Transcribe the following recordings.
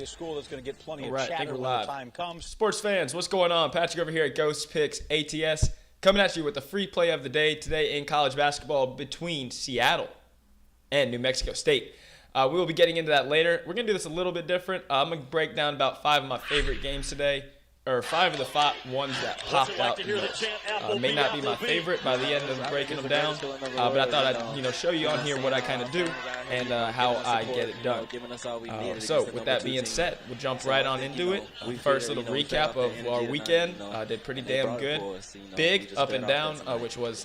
a school that's going to get plenty of chatter when the time comes. Sports fans, what's going on? Patrick over here at Ghost Picks ATS, coming at you with the free play of the day today in college basketball between Seattle and New Mexico State. We will be getting into that later. We're going to do this a little bit different. I'm going to break down about 5 of my favorite games today, or 5 of the ones that popped out. May not be my favorite by the end of breaking them down, but I thought I'd show you on here what I kind of do and how I get it done. So with that being said, we'll jump right on into it. First little recap of our weekend. Did pretty damn good. Big up and down, which was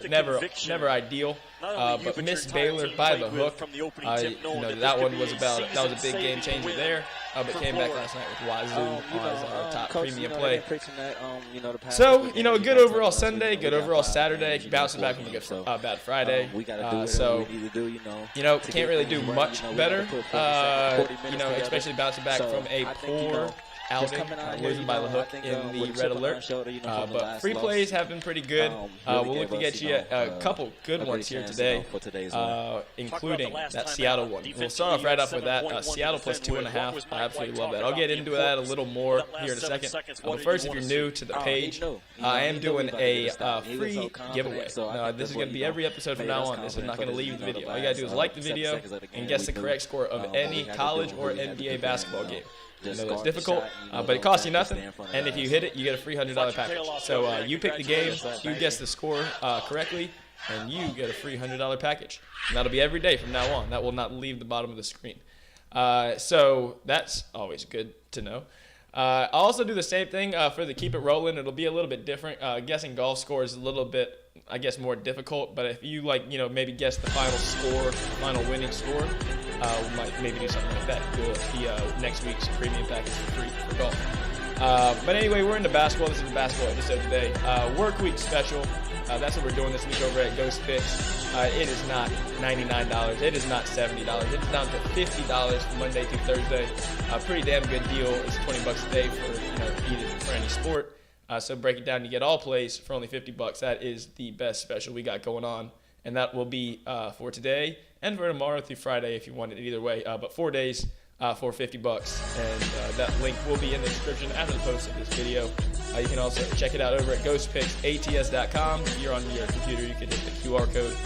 never ideal. But missed Baylor by the hook. That was a big game changer there. But came back last night with Wazoo as our top premium play. So, a good overall Sunday, good overall Saturday, bouncing back from a good bad Friday. Can't really do much better, especially bouncing back from a poor outing, losing by the hook in the red alert. But free plays have been pretty good. We'll look to get you a couple good ones here today, including that Seattle one. We'll start off right off with that. Seattle plus 2.5. I absolutely love that. I'll get into that a little more here in a second. But first, if you're new to the page, I am doing a free giveaway. This is going to be every episode from now on. This is not going to leave the video. All you got to do is like the video and guess the correct score of any college or NBA basketball game. That's difficult, but it costs you nothing, and if you hit it, you get a free $100 package. So you pick the game, you guess the score correctly, and you get a free $100 package. And that'll be every day from now on. That will not leave the bottom of the screen. So that's always good to know. I'll also do the same thing for the Keep It Rolling. It'll be a little bit different. Guessing golf score is a little bit, I guess, more difficult, but if you maybe guess the final score, final winning score, we might maybe do something like that. Do next week's premium package for free for golf. But anyway, we're into basketball. This is the basketball episode today. Work week special. That's what we're doing this week over at Ghost Picks. It is not $99. It is not $70. It's down to $50 from Monday through Thursday. Pretty damn good deal. It's $20 a day for any sport. So break it down, you get all plays for only $50. That is the best special we got going on, and that will be for today and for tomorrow through Friday if you want it either way. But 4 days for $50, and that link will be in the description after the post of this video. You can also check it out over at ghostpicksats.com. If you're on your computer, you can hit the QR code,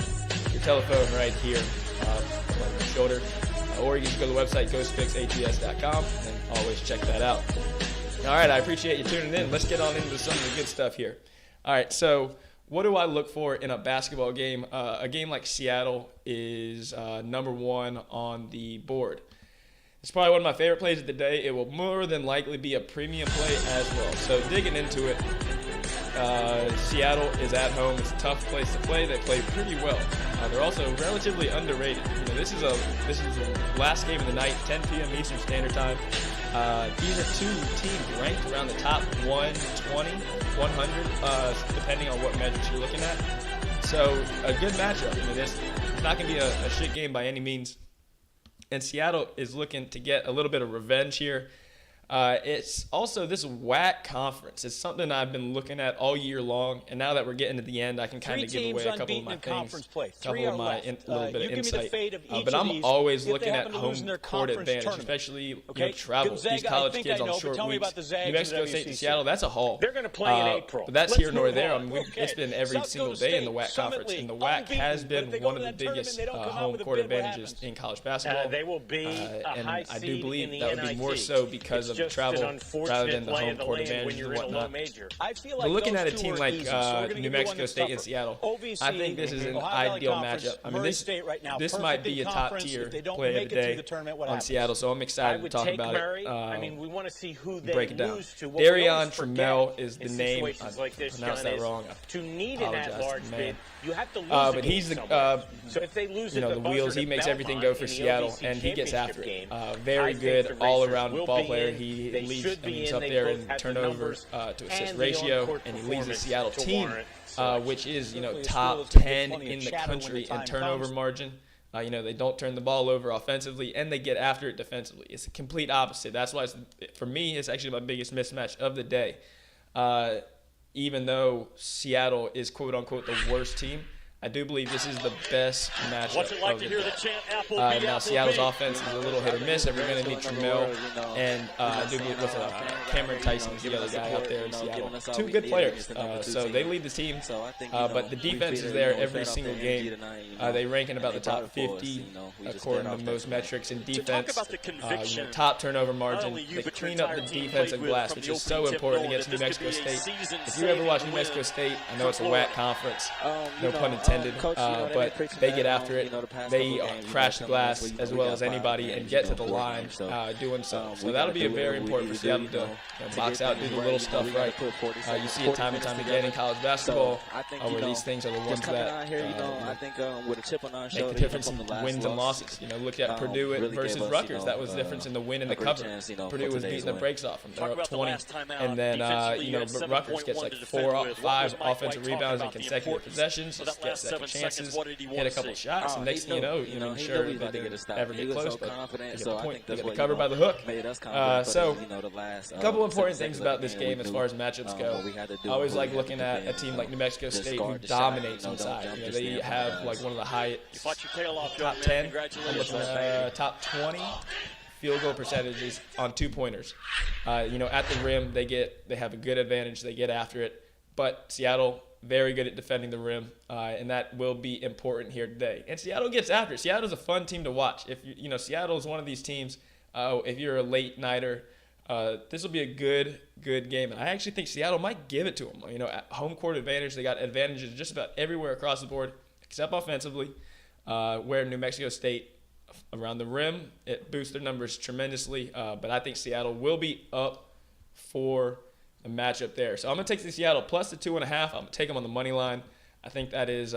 your telephone right here on your shoulder, or you can go to the website ghostpicksats.com and always check that out. All right, I appreciate you tuning in. Let's get on into some of the good stuff here. All right, so what do I look for in a basketball game? A game like Seattle is number one on the board. It's probably one of my favorite plays of the day. It will more than likely be a premium play as well. So digging into it, Seattle is at home. It's a tough place to play. They play pretty well. They're also relatively underrated. This is the last game of the night, 10 p.m. Eastern Standard Time. These are two teams ranked around the top 120, 100, depending on what measures you're looking at. So a good matchup. It's not going to be a shit game by any means. And Seattle is looking to get a little bit of revenge here. It's also this WAC conference. It's something I've been looking at all year long, and now that we're getting to the end, I can kind of give away a couple of my things, a couple of my little bit of insight. But I'm always looking at home court advantage, especially travel. These college kids on short weeks. New Mexico State to Seattle, that's a haul. They're going to play in April. But that's here nor there. It's been every single day in the WAC conference, and the WAC has been one of the biggest home court advantages in college basketball. They will be and I do believe that would be more so because of travel rather than the home court advantage and whatnot. But looking at a team like New Mexico State and Seattle, I think this is an ideal matchup. This might be a top tier play of the day on Seattle, so I'm excited to talk about it. We want to see who they break it down. Darion Trammell is the name. I pronounced that wrong. I apologize, man. But he's the the wheels. He makes everything go for Seattle, and he gets after it. Very good all-around ball player. He leads. He's up there in turnovers to assist ratio, and he leads the Seattle team, which is top 10 in the country in turnover margin. They don't turn the ball over offensively, and they get after it defensively. It's a complete opposite. That's why, for me, it's actually my biggest mismatch of the day. Even though Seattle is quote-unquote the worst team, I do believe this is the best matchup What's it like of to the hear day. the chant, Apple Now, Seattle's offense is a little hit or miss, and we're going to need Trammell, and I do believe Cameron Tyson's the other guy out there in Seattle. Two good players, so they lead the team, but the defense is there every single game. They rank in about the top 50 according to most metrics in defense. Top turnover margin. They clean up the defensive glass, which is so important against New Mexico State. If you ever watch New Mexico State, I know it's a whack conference, no pun intended, but they get after it. They crash the glass as well as anybody and get to the line doing so. So that'll be very important for Seattle to box out, do the little stuff right. You see it time and time again in college basketball, where these things are the ones that make the difference in wins and losses. Look at Purdue versus Rutgers. That was the difference in the win and the cover. Purdue was beating the brakes off them. They're up 20, and then but Rutgers gets like 5 offensive rebounds in consecutive possessions, just get second chances, hit a couple shots, and next thing you know, sure they didn't ever get close, but they get the point. They get the cover by the hook. So a couple important things about this game as far as matchups go. I always like looking at a team like New Mexico State who dominates inside. They have like one of the highest top 10, I'm looking at top 20 field goal percentages on 2-pointers. At the rim, they have a good advantage. They get after it. But Seattle, very good at defending the rim, and that will be important here today. And Seattle gets after it. Seattle's a fun team to watch. If Seattle is one of these teams. If you're a late nighter, this will be a good game. And I actually think Seattle might give it to them. At home court advantage, they got advantages just about everywhere across the board, except offensively. Where New Mexico State around the rim, it boosts their numbers tremendously. But I think Seattle will be up for a matchup there. So I'm going to take the Seattle plus the 2.5. I'm going to take them on the money line. I think that is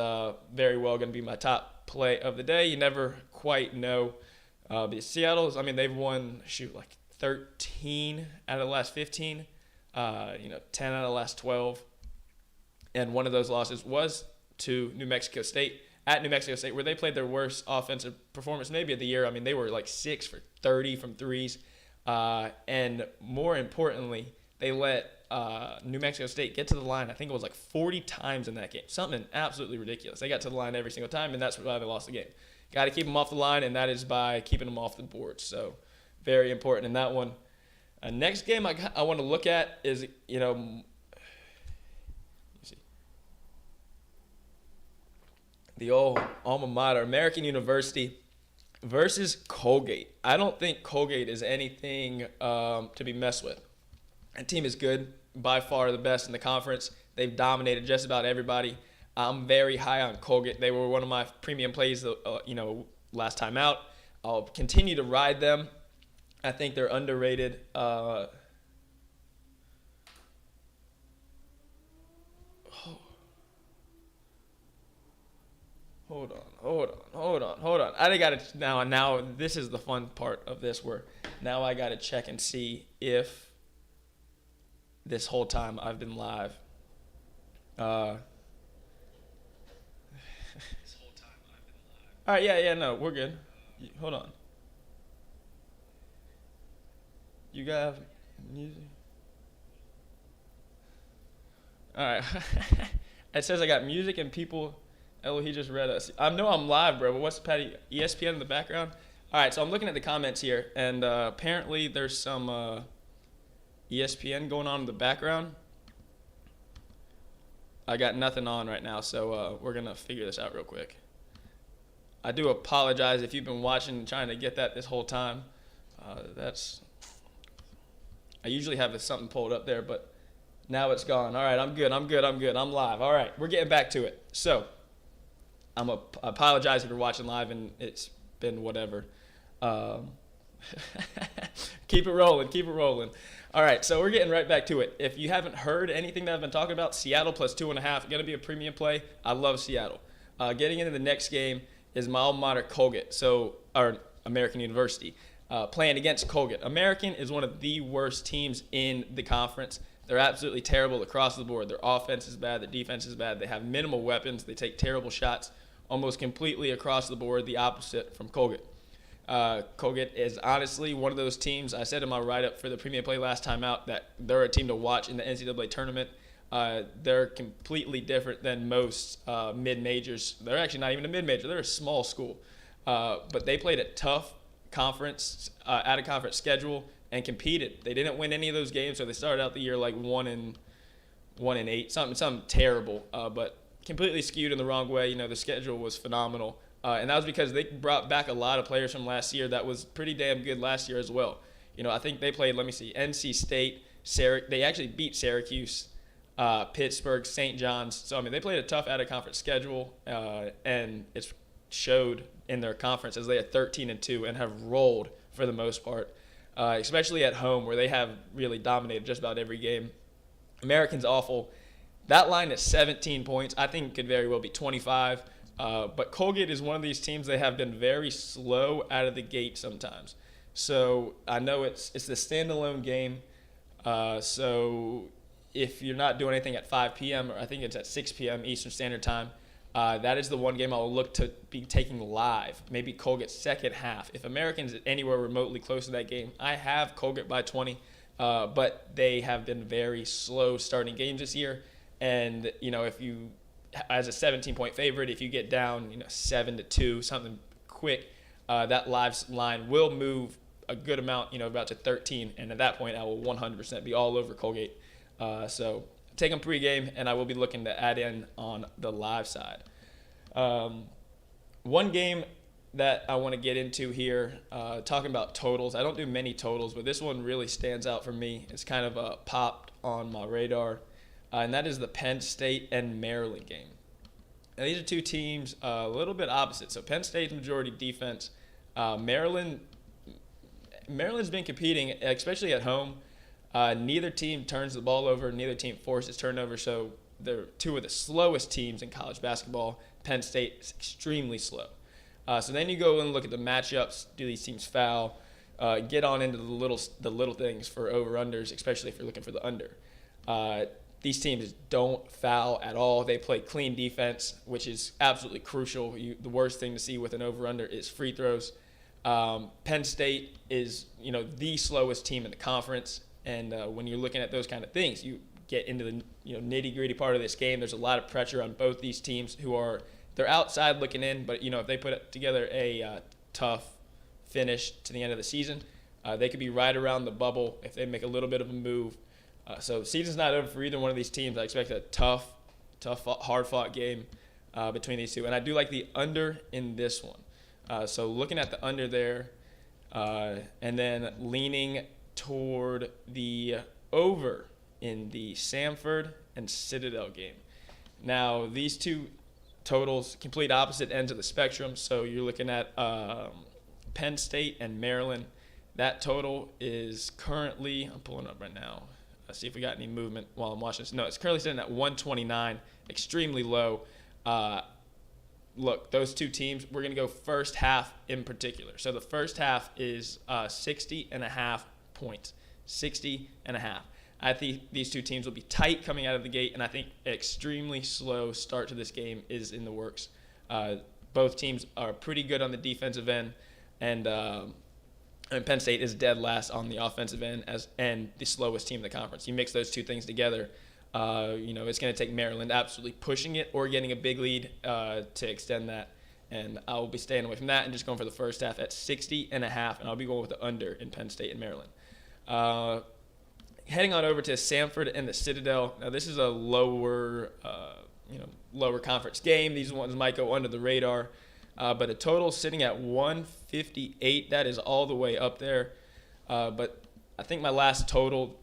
very well going to be my top play of the day. You never quite know. But Seattle's, they've won, like 13 out of the last 15, 10 out of the last 12. And one of those losses was to New Mexico State, at New Mexico State, where they played their worst offensive performance maybe of the year. They were like 6 for 30 from threes. And more importantly, they let New Mexico State get to the line. I think it was like 40 times in that game. Something absolutely ridiculous. They got to the line every single time, and that's why they lost the game. Got to keep them off the line, and that is by keeping them off the board. So very important in that one. Next game I want to look at is, the old alma mater, American University versus Colgate. I don't think Colgate is anything to be messed with. That team is good, by far the best in the conference. They've dominated just about everybody. I'm very high on Colgate. They were one of my premium plays, last time out. I'll continue to ride them. I think they're underrated. Hold on. I got to now. This is the fun part of this, where now I got to check and see if this whole time I've been live. All right, yeah, no, we're good. Hold on. You got music? All right. It says I got music and people. Oh, he just read us. I know I'm live, bro, but what's Patty? ESPN in the background? All right, so I'm looking at the comments here, and apparently there's some ESPN going on in the background. I got nothing on right now, so we're going to figure this out real quick. I do apologize if you've been watching and trying to get that this whole time. I usually have something pulled up there, but now it's gone. All right, I'm good. I'm live. All right, we're getting back to it. So I apologize if you're watching live and it's been whatever. Keep it rolling. All right, so we're getting right back to it. If you haven't heard anything that I've been talking about, Seattle plus 2.5, going to be a premium play. I love Seattle. Getting into the next game is my alma mater, Colgate, or American University, playing against Colgate. American is one of the worst teams in the conference. They're absolutely terrible across the board. Their offense is bad. Their defense is bad. They have minimal weapons. They take terrible shots almost completely across the board, the opposite from Colgate. Colgate is honestly one of those teams, I said in my write-up for the premium play last time out, that they're a team to watch in the NCAA tournament. They're completely different than most mid-majors. They're actually not even a mid-major. They're a small school. But they played a tough conference, out-of-conference schedule and competed. They didn't win any of those games, so they started out the year like 1-8, something terrible, but completely skewed in the wrong way. The schedule was phenomenal. And that was because they brought back a lot of players from last year that was pretty damn good last year as well. I think they played, NC State, they actually beat Syracuse, Pittsburgh, St. John's. So, they played a tough out-of-conference schedule, and it's showed in their conference as they are 13-2 and have rolled for the most part, especially at home where they have really dominated just about every game. American's awful. That line is 17 points. I think it could very well be 25. But Colgate is one of these teams. They have been very slow out of the gate sometimes. So I know it's the standalone game. So if you're not doing anything at 5 p.m., or I think it's at 6 p.m. Eastern Standard Time, that is the one game I will look to be taking live, maybe Colgate's second half. If American's anywhere remotely close to that game, I have Colgate by 20. But they have been very slow starting games this year. And, if you, as a 17-point favorite, if you get down, 7-2, something quick, that live line will move a good amount, about to 13. And at that point, I will 100% be all over Colgate. So take them pregame, and I will be looking to add in on the live side. One game that I want to get into here, talking about totals. I don't do many totals, but this one really stands out for me. It's kind of popped on my radar, and that is the Penn State and Maryland game. Now, these are two teams a little bit opposite. So Penn State's majority defense. Maryland's been competing, especially at home. Neither team turns the ball over. Neither team forces turnovers. So they're two of the slowest teams in college basketball. Penn State is extremely slow. So then you go and look at the matchups. Do these teams foul? Get on into the little things for over-unders, especially if you're looking for the under. These teams don't foul at all. They play clean defense, which is absolutely crucial. The worst thing to see with an over-under is free throws. Penn State is, the slowest team in the conference. And when you're looking at those kind of things, you get into the nitty-gritty part of this game. There's a lot of pressure on both these teams they're outside looking in, but if they put together a tough finish to the end of the season, they could be right around the bubble if they make a little bit of a move. So the season's not over for either one of these teams. I expect a tough, hard-fought game between these two, and I do like the under in this one. So looking at the under there, and then leaning toward the over in the Samford and Citadel game. Now these two totals, complete opposite ends of the spectrum. So you're looking at Penn State and Maryland. That total is currently, I'm pulling up right now. Let's see if we got any movement while I'm watching this. No, it's currently sitting at 129, extremely low. Look, those two teams, we're going to go first half in particular. So the first half is 60.5 points, 60.5. I think these two teams will be tight coming out of the gate, and I think an extremely slow start to this game is in the works. Both teams are pretty good on the defensive end, and Penn State is dead last on the offensive end and the slowest team in the conference. You mix those two things together, it's going to take Maryland absolutely pushing it or getting a big lead to extend that. And I'll be staying away from that and just going for the first half at 60.5, and I'll be going with the under in Penn State and Maryland. Heading on over to Samford and the Citadel. Now this is a lower conference game. These ones might go under the radar, but a total sitting at 158. That is all the way up there. But I think my last total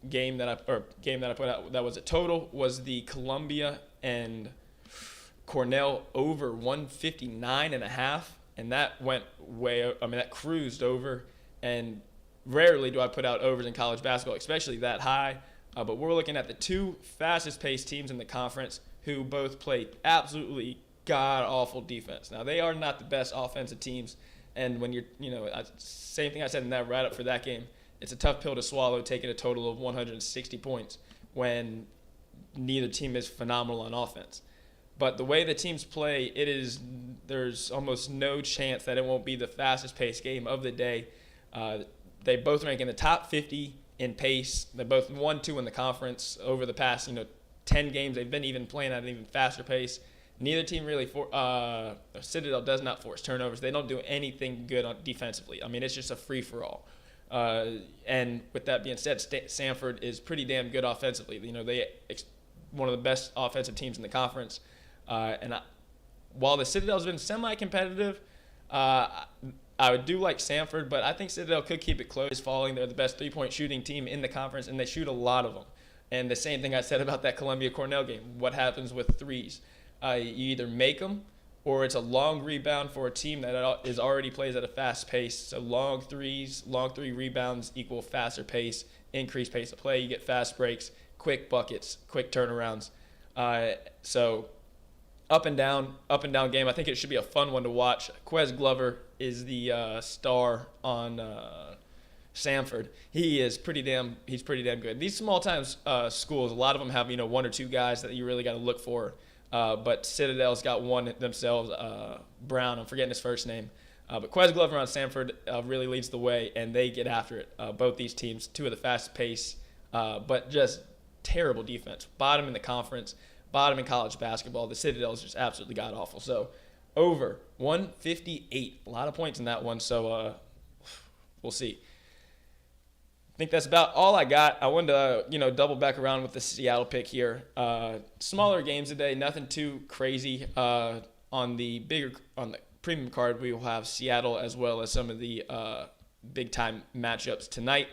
game that I put out that was a total was the Columbia and Cornell over 159.5, and that went that cruised over. And rarely do I put out overs in college basketball, especially that high. But we're looking at the two fastest-paced teams in the conference who both play absolutely god-awful defense. Now, they are not the best offensive teams. And when same thing I said in that write-up for that game, it's a tough pill to swallow taking a total of 160 points when neither team is phenomenal on offense. But the way the teams play, there's almost no chance that it won't be the fastest-paced game of the day. They both rank in the top 50 in pace. They both 1-2 in the conference over the past 10 games, they've been even playing at an even faster pace. Neither team really Citadel does not force turnovers. They don't do anything good defensively. I mean, it's just a free-for-all. And with that being said, Samford is pretty damn good offensively. One of the best offensive teams in the conference. While the Citadel's been semi-competitive, I would do like Samford, but I think Citadel could keep it close. Falling, they're the best three-point shooting team in the conference, and they shoot a lot of them. And the same thing I said about that Columbia-Cornell game. What happens with threes? You either make them, or it's a long rebound for a team that already plays at a fast pace. So long three rebounds equal faster pace, increased pace of play. You get fast breaks, quick buckets, quick turnarounds. So up and down game. I think it should be a fun one to watch. Quez Glover is the star on Samford. He's pretty damn good. These small time schools, a lot of them have one or two guys that you really got to look for. But Citadel's got one themselves, Brown. I'm forgetting his first name. But Quez Glover on Samford really leads the way, and they get after it. Both these teams, two of the fast pace, but just terrible defense. Bottom in the conference, bottom in college basketball. The Citadel's just absolutely god awful. So over 158, a lot of points in that one. So we'll see. I think that's about all I got. I wanted to, double back around with the Seattle pick here. Smaller games today, nothing too crazy. On the premium card, we will have Seattle as well as some of the big time matchups tonight.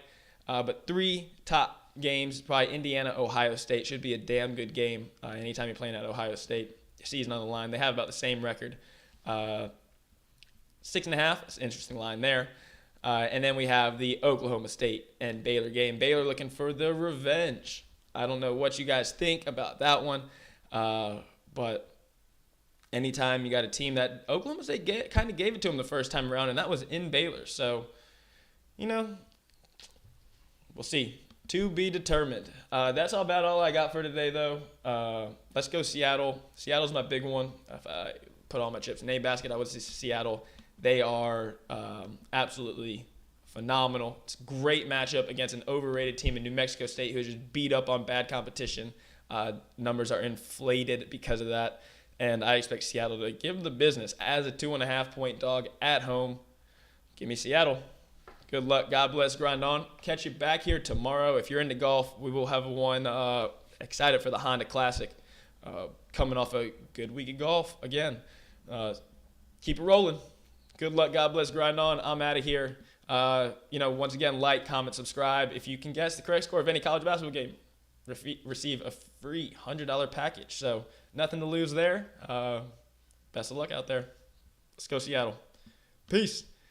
But three top games, probably Indiana, Ohio State should be a damn good game. Anytime you're playing at Ohio State, season on the line. They have about the same record, 6.5. It's an interesting line there. And then we have the Oklahoma State and Baylor game. Baylor looking for the revenge. I don't know what you guys think about that one, but anytime you got a team that Oklahoma State kind of gave it to them the first time around, and that was in Baylor. So, we'll see. To be determined. That's about all I got for today, though. Let's go Seattle. Seattle's my big one. If I put all my chips in a basket, I would say Seattle. They are absolutely phenomenal. It's a great matchup against an overrated team in New Mexico State who is just beat up on bad competition. Numbers are inflated because of that. And I expect Seattle to give them the business as a 2.5-point dog at home. Give me Seattle. Good luck. God bless. Grind on. Catch you back here tomorrow. If you're into golf, we will have one excited for the Honda Classic. Coming off a good week of golf again. Keep it rolling. Good luck. God bless. Grind on. I'm out of here. Once again, like, comment, subscribe. If you can guess the correct score of any college basketball game, receive a free $100 package. So nothing to lose there. Best of luck out there. Let's go Seattle. Peace.